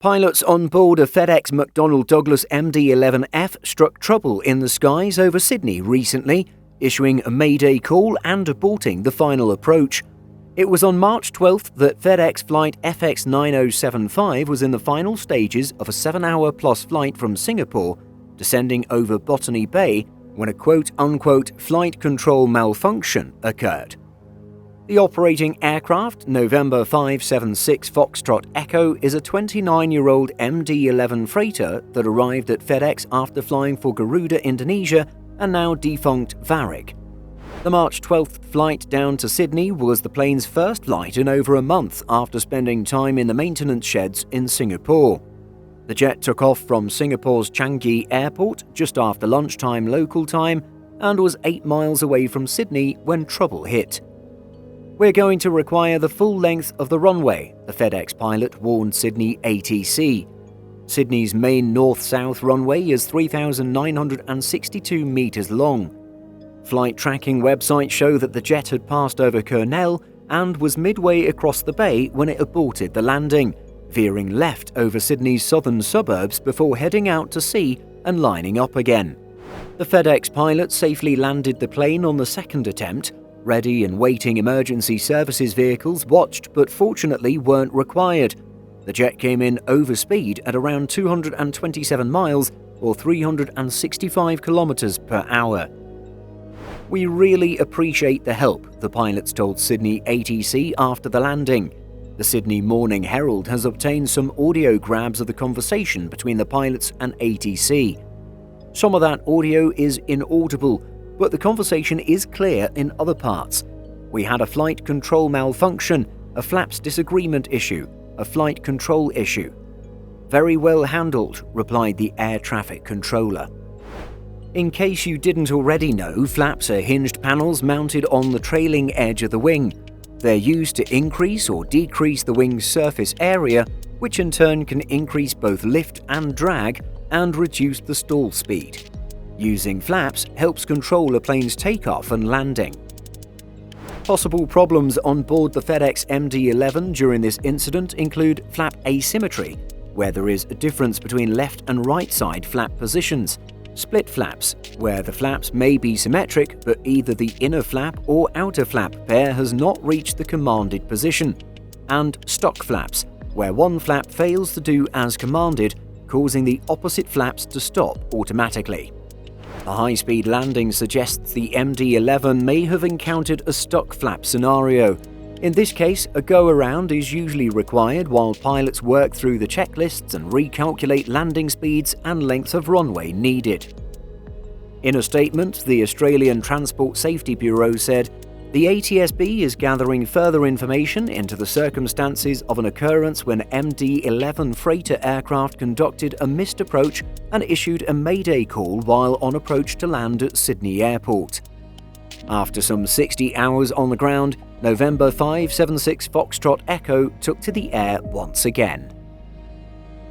Pilots on board a FedEx McDonnell Douglas MD-11F struck trouble in the skies over Sydney recently, issuing a Mayday call and aborting the final approach. It was on March 12th that FedEx flight FX9075 was in the final stages of a 7-hour-plus flight from Singapore, descending over Botany Bay when a quote-unquote flight control malfunction occurred. The operating aircraft, November 576 Foxtrot Echo, is a 29-year-old MD-11 freighter that arrived at FedEx after flying for Garuda Indonesia and now defunct Varig. The March 12th flight down to Sydney was the plane's first flight in over a month after spending time in the maintenance sheds in Singapore. The jet took off from Singapore's Changi Airport just after lunchtime local time and was 8 miles away from Sydney when trouble hit. "We're going to require the full length of the runway," the FedEx pilot warned Sydney ATC. Sydney's main north-south runway is 3,962 metres long. Flight tracking websites show that the jet had passed over Kurnell and was midway across the bay when it aborted the landing, veering left over Sydney's southern suburbs before heading out to sea and lining up again. The FedEx pilot safely landed the plane on the second attempt. Ready and waiting emergency services vehicles watched but fortunately weren't required. The jet came in over speed at around 227 miles or 365 kilometers per hour. "We really appreciate the help," the pilots told Sydney ATC after the landing. The Sydney Morning Herald has obtained some audio grabs of the conversation between the pilots and ATC. Some of that audio is inaudible, but the conversation is clear in other parts. "We had a flight control malfunction, a flaps disagreement issue, a flight control issue." "Very well handled," replied the air traffic controller. In case you didn't already know, flaps are hinged panels mounted on the trailing edge of the wing. They're used to increase or decrease the wing's surface area, which in turn can increase both lift and drag and reduce the stall speed. Using flaps helps control a plane's takeoff and landing. Possible problems on board the FedEx MD-11 during this incident include flap asymmetry, where there is a difference between left and right side flap positions, split flaps, where the flaps may be symmetric but either the inner flap or outer flap pair has not reached the commanded position, and stock flaps, where one flap fails to do as commanded, causing the opposite flaps to stop automatically. A high-speed landing suggests the MD-11 may have encountered a stock flap scenario. In this case, a go-around is usually required while pilots work through the checklists and recalculate landing speeds and lengths of runway needed. In a statement, the Australian Transport Safety Bureau said, "The ATSB is gathering further information into the circumstances of an occurrence when MD-11 freighter aircraft conducted a missed approach and issued a Mayday call while on approach to land at Sydney Airport." After some 60 hours on the ground, November 576 Foxtrot Echo took to the air once again.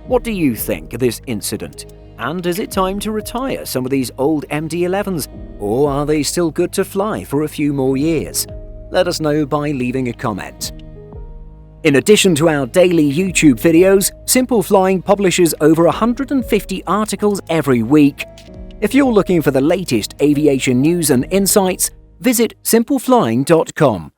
What do you think of this incident? And is it time to retire some of these old MD-11s, or are they still good to fly for a few more years? Let us know by leaving a comment. In addition to our daily YouTube videos, Simple Flying publishes over 150 articles every week. If you're looking for the latest aviation news and insights, visit simpleflying.com.